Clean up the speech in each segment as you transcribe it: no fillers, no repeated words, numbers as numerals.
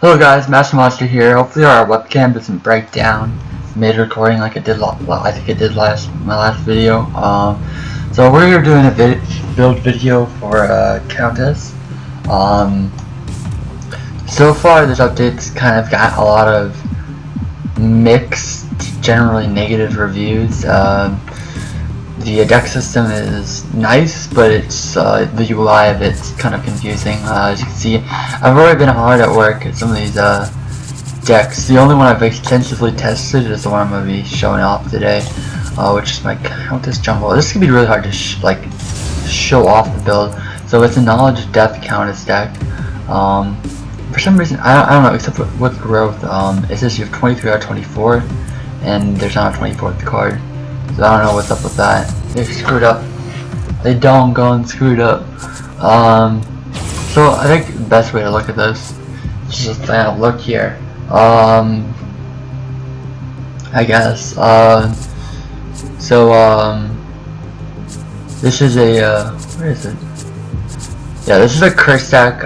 Hello guys, Master Monster here. Hopefully our webcam doesn't break down mid-recording like it did. I think it did my last video. So we're here doing a build video for Countess. So far this update's kind of got a lot of mixed, generally negative reviews. The deck system is nice, but it's the UI of it's kind of confusing. As you can see, I've already been hard at work at some of these decks. The only one I've extensively tested is the one I'm going to be showing off today, which is my Countess jungle. This can be really hard to show off the build. So it's a knowledge death Countess deck. For some reason, I don't know, except with growth, it says you have 23 out of 24, and there's not a 24th card. So I don't know what's up with that. They screwed up. They doggone screwed up. So I think the best way to look at this is just kind of look here. I guess. This is a where is it? Yeah, this is a curse deck.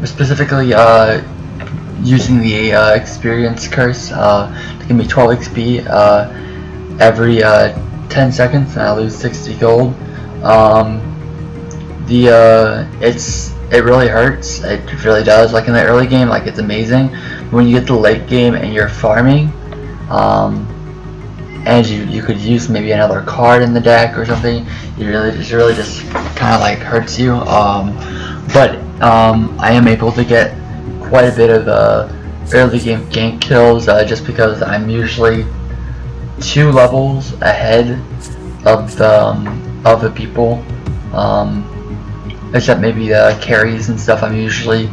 Specifically using the experience curse. To give me 12 XP. Every 10 seconds, and I lose 60 gold. It really hurts. It really does. Like in the early game, like it's amazing. When you get to the late game and you're farming, and you could use maybe another card in the deck or something, it really just kind of like hurts you. But I am able to get quite a bit of early game gank kills just because I'm usually 2 levels ahead of the people, except maybe the carries and stuff. I'm usually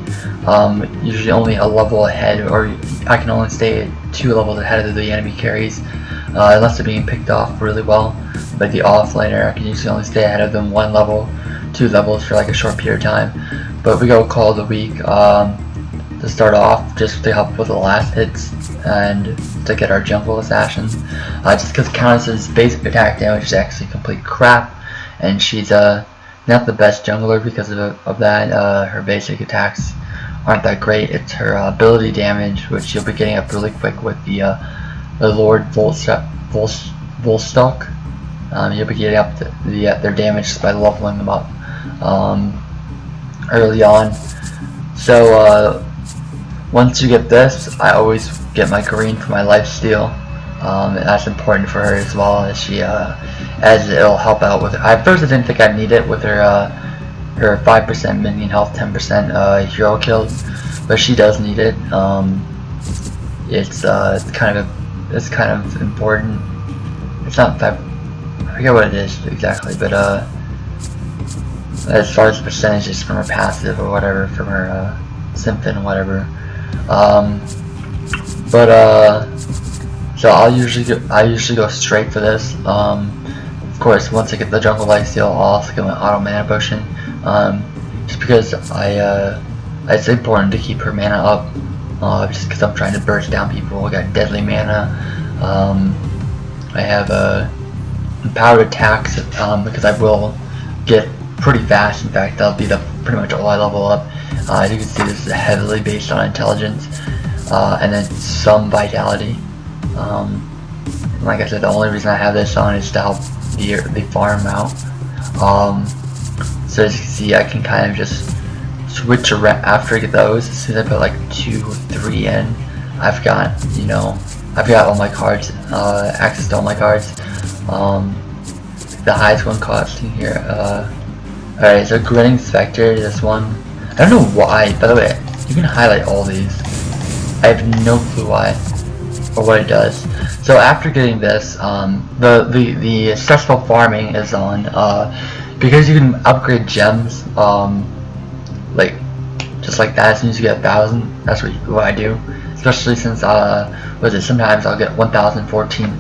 only a level ahead, or I can only stay 2 levels ahead of the enemy carries, unless they're being picked off really well. Like the offlaner, I can usually only stay ahead of them 1 level, 2 levels for like a short period of time. But we go Call of the Week to start off, just to help with the last hits and to get our jungle assassins. Just because Countess's basic attack damage is actually complete crap, and she's not the best jungler because of that. Her basic attacks aren't that great. It's her ability damage, which you'll be getting up really quick with the Lord Volstock. You'll be getting up their damage just by leveling them up early on. So once you get this, I always get my green for my lifesteal. And that's important for her as well, as it'll help out with her. I first didn't think I'd need it with her 5% minion health, 10% hero kills, but she does need it. It's kind of important. It's not I forget what it is exactly, but as far as percentages from her passive or whatever, from her Symphon or whatever. So I usually go straight for this. Of course, once I get the jungle lifesteal, I'll also get my auto mana potion. Just because it's important to keep her mana up. Just because I'm trying to burst down people. I got deadly mana. I have empowered attacks because I will get pretty fast. In fact, that'll be pretty much all I level up. As you can see, this is heavily based on intelligence, and then some vitality. Like I said, the only reason I have this on is to help the farm out. So as you can see, I can kind of just switch around after I get those. As soon as I put like 2 or 3 in, I've got all my cards, access to all my cards. The highest one costing here. Alright, so Grinning Spectre, this one. I don't know why, by the way, you can highlight all these. I have no clue why, or what it does. So after getting this, the stressful farming is on, because you can upgrade gems, like, just like that as soon as you get 1,000, that's what I do. Especially since, sometimes I'll get 1,014,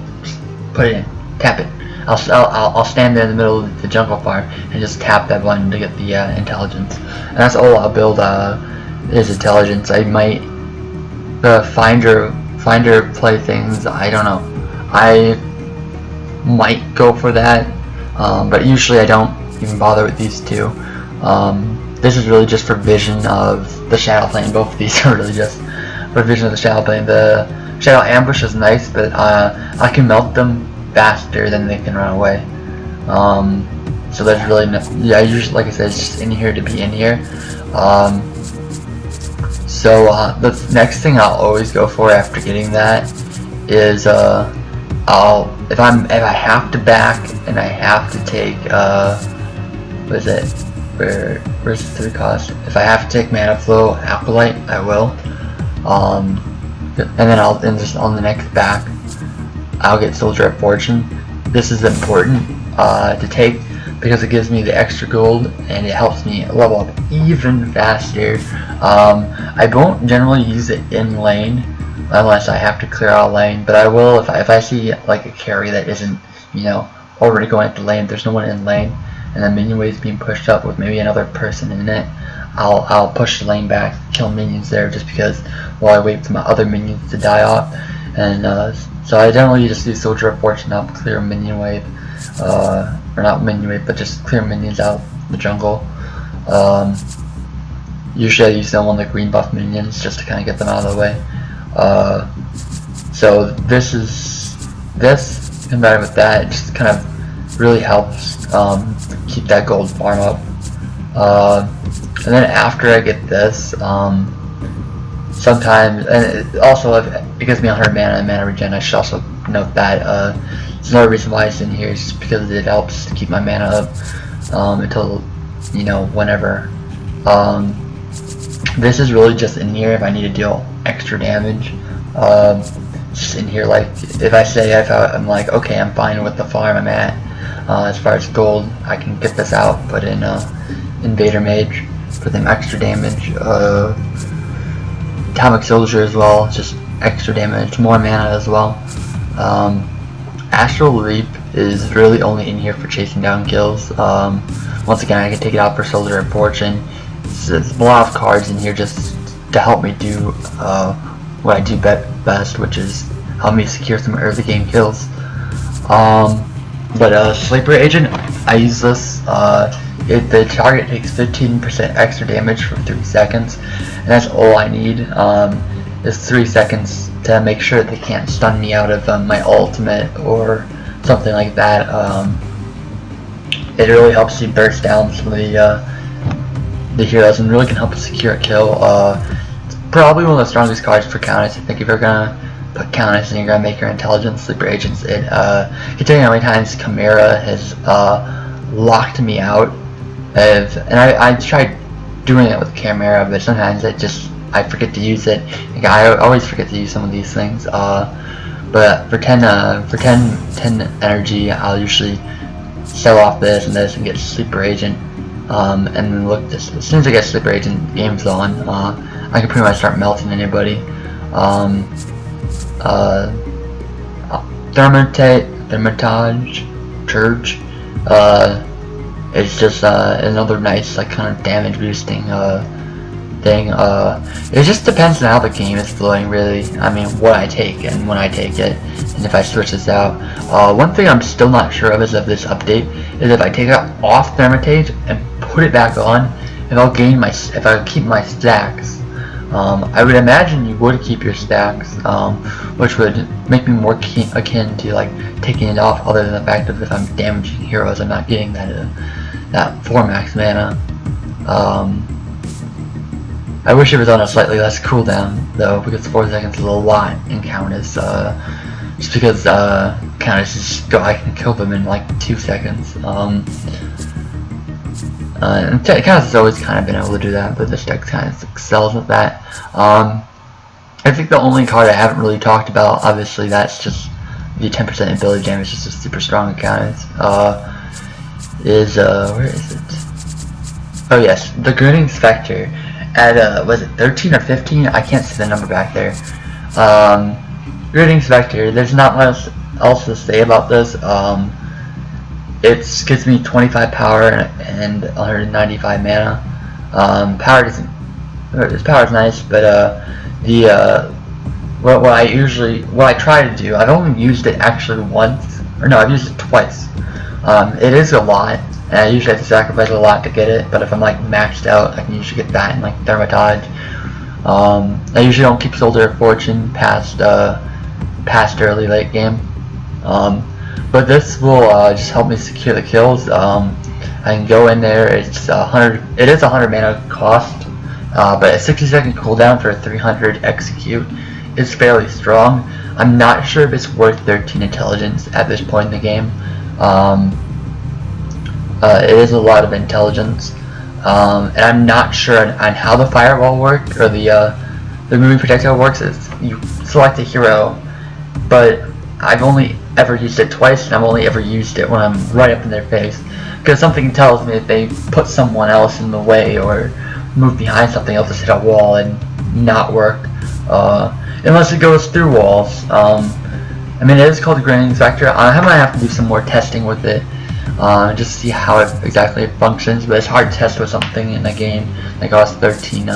put it in, tap it. I'll stand there in the middle of the jungle farm and just tap that button to get the intelligence, and that's all I'll build is intelligence. I might finder play things. I don't know. I might go for that, but usually I don't even bother with these two. this is really just for vision of the shadow plane. Both of these are really just for vision of the shadow plane. The shadow ambush is nice, but I can melt them faster than they can run away. So there's really no, yeah, usually, like I said, it's just in here to be in here. So the next thing I'll always go for after getting that is if I have to back and I have to take what is it? Where's the 3 cost? If I have to take Mana Flow Acolyte, I will. And then just on the next back, I'll get Soldier of Fortune. This is important to take because it gives me the extra gold and it helps me level up even faster. I won't generally use it in lane unless I have to clear out lane, but I will if I see like a carry that isn't, you know, already going into lane. There's no one in lane, and then minion wave's being pushed up with maybe another person in it. I'll push the lane back, kill minions there, just because while I wait for my other minions to die off. And so I generally just use Soldier of Fortune up, clear minion wave, or not minion wave, but just clear minions out the jungle. Usually I use them on the green buff minions just to kind of get them out of the way. So this combined with that, just kind of really helps keep that gold farm up. And then after I get this, sometimes, and also it gives me 100 mana and mana regen. I should also note that. There's another reason why it's in here is just because it helps to keep my mana up until, you know, whenever. This is really just in here if I need to deal extra damage. Just in here, like if I say I'm like, okay, I'm fine with the farm I'm at. As far as gold, I can get this out, put in Invader Mage for them extra damage. Atomic Soldier as well, just extra damage, more mana as well. Astral Leap is really only in here for chasing down kills. Once again, I can take it out for Soldier of Fortune. There's a lot of cards in here just to help me do what I do best, which is help me secure some early game kills. But Sleeper Agent, I use this. The target takes 15% extra damage for 3 seconds, and that's all I need. Is 3 seconds to make sure that they can't stun me out of my ultimate or something like that. It really helps you burst down some of the heroes and really can help us secure a kill. It's probably one of the strongest cards for Countess. I think if you're gonna put Countess and you're gonna make your intelligence Sleeper Agents, considering how many times Chimera has locked me out and I tried doing it with Chimera, but sometimes I forget to use it. Like, I always forget to use some of these things. But for 10 energy, I'll usually sell off this and this and get Sleeper Agent. And then look, as soon as I get Sleeper Agent, game's on. I can pretty much start melting anybody. Thermitage Church. It's just another nice, like, kind of damage boosting thing. It just depends on how the game is flowing, really. I mean, what I take and when I take it, and if I switch this out. One thing I'm still not sure of is of this update is if I take it off Thermitage and put it back on, if I keep my stacks. I would imagine you would keep your stacks, which would make me more akin to like taking it off, other than the fact that if I'm damaging heroes, I'm not getting that 4 max mana. I wish it was on a slightly less cooldown though, because 4 seconds is a lot in Countess. Just because Countess I can kill them in like 2 seconds. And Countess has always kind of been able to do that, but this deck kind of excels at that. I think the only card I haven't really talked about, obviously that's just the 10% ability damage, just a super strong Countess, is, where is it? Oh yes, the Grinning Spectre. At, was it 13 or 15? I can't see the number back there. Grinning Spectre, there's not much else to say about this. It gives me 25 power and 195 mana. Power is nice, but what I try to do, I've only used it actually once, or no, I've used it twice. It is a lot, and I usually have to sacrifice a lot to get it, but if I'm like maxed out, I can usually get that in like Thermitage. I usually don't keep Soldier of Fortune past early late game, but this will just help me secure the kills. I can go in there. It's 100. It is 100 mana cost, but a 60-second cooldown for a 300 execute is fairly strong. I'm not sure if it's worth 13 intelligence at this point in the game. It is a lot of intelligence, and I'm not sure on how the firewall works or the moving projectile works. Is you select a hero, but I've only ever used it twice, and I've only ever used it when I'm right up in their face, because something tells me if they put someone else in the way or move behind something, I'll just hit a wall and not work, unless it goes through walls. I mean, it is called the Grand Inspector. I might have to do some more testing with it, just to see how exactly it functions, but it's hard to test with something in a game like OS 13.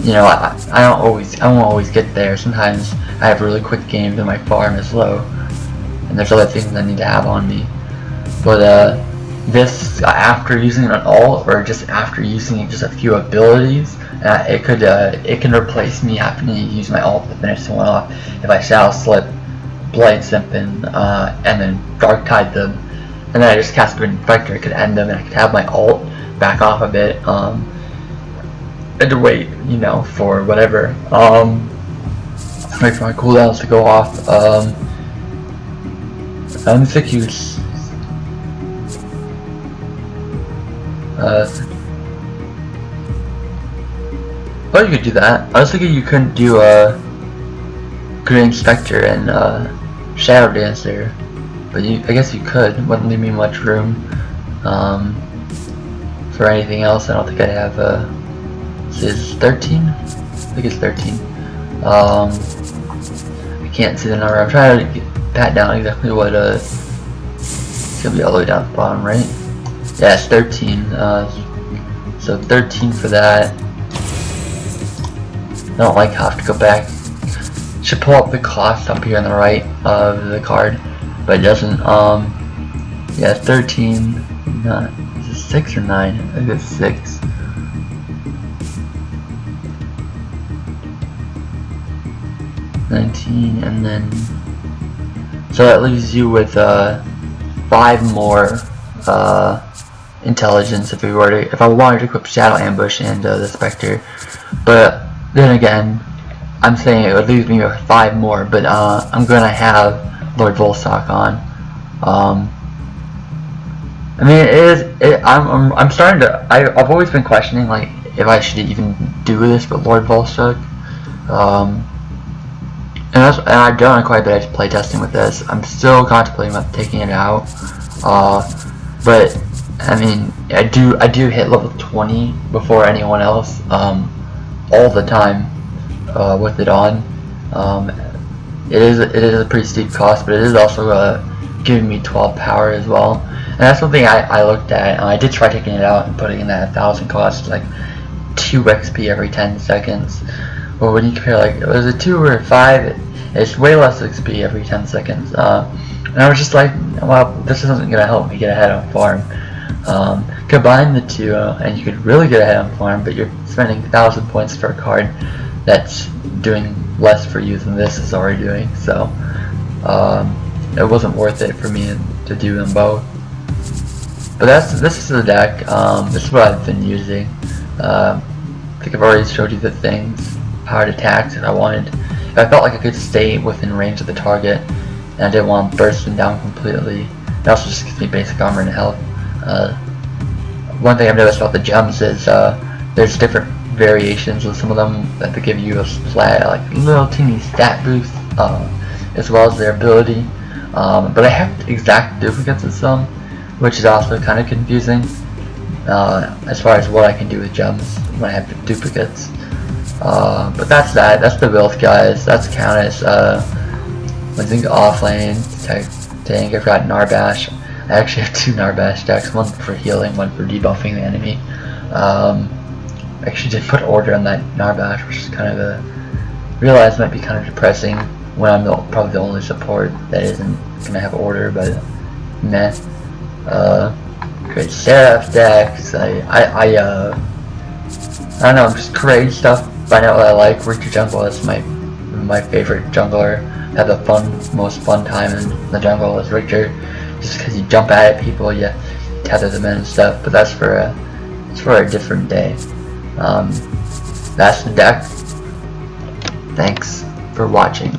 You know, I won't always get there. Sometimes I have really quick games and my farm is low, and there's other things I need to have on me. But this, after using an alt, or just after using just a few abilities, it can replace me having to use my alt to finish someone off. If I Shadow Slip, Blade Simpin, and then Dark Tide them, and then I just cast Grand Inspector, it could end them, and I could have my alt back off a bit, and to wait, you know, for whatever. Wait for my cooldowns to go off. I'm sick use. Oh, you could do that. I was thinking you couldn't do Grand Inspector and Shadow Dancer, but I guess you could. Wouldn't leave me much room for anything else. I don't think I'd have. Is 13? I think it's 13. I can't see the number. I'm trying to pat down exactly what it's gonna be all the way down at the bottom, right? Yeah, it's 13. So 13 for that. I don't like how I have to go back. Should pull up the cost up here on the right of the card, but it doesn't. Yeah, 13. Is it 6 or 9? I think it's 6. And then so that leaves you with 5 more intelligence if I wanted to equip Shadow Ambush and the Spectre. But then again, I'm saying it would leave me with 5 more, but I'm gonna have Lord Volstock on. I mean, I'm starting to. I've always been questioning like if I should even do this with Lord Volstock. And I've done quite a bit of playtesting with this. I'm still contemplating about taking it out, but I mean, I do hit level 20 before anyone else, all the time, with it on. It is a pretty steep cost, but it is also giving me 12 power as well, and that's something I looked at. I did try taking it out and putting in that 1,000 cost, like 2 XP every 10 seconds. But when you compare, like, was it 2 or 5? It's way less XP every 10 seconds. And I was just like, well, this isn't gonna help me get ahead on farm. Combine the two, and you could really get ahead on farm, but you're spending 1,000 points for a card that's doing less for you than this is already doing. So it wasn't worth it for me to do them both. But this is the deck. This is what I've been using. I think I've already showed you the things. Powered attacks if I wanted. If I felt like I could stay within range of the target and I didn't want to burst them down completely. It also just gives me basic armor and health. One thing I've noticed about the gems is there's different variations with some of them that they give you a flat, like little teeny stat boost, as well as their ability. But I have exact duplicates of some, which is also kind of confusing as far as what I can do with gems when I have duplicates. But that's the build, guys. That's Countess. I think offlane tank. I've got Narbash. I actually have 2 Narbash decks, one for healing, one for debuffing the enemy. I actually did put order on that Narbash, which is kind of realized might be kind of depressing when I'm probably the only support that isn't gonna have order, but meh. create Seraph decks. I don't know, just create stuff, find out what I like. Richard Jungle is my favorite jungler. Have the most fun time in the jungle is Richard, just because you jump at people, you tether them in and stuff. But that's for a different day. That's the deck. Thanks for watching.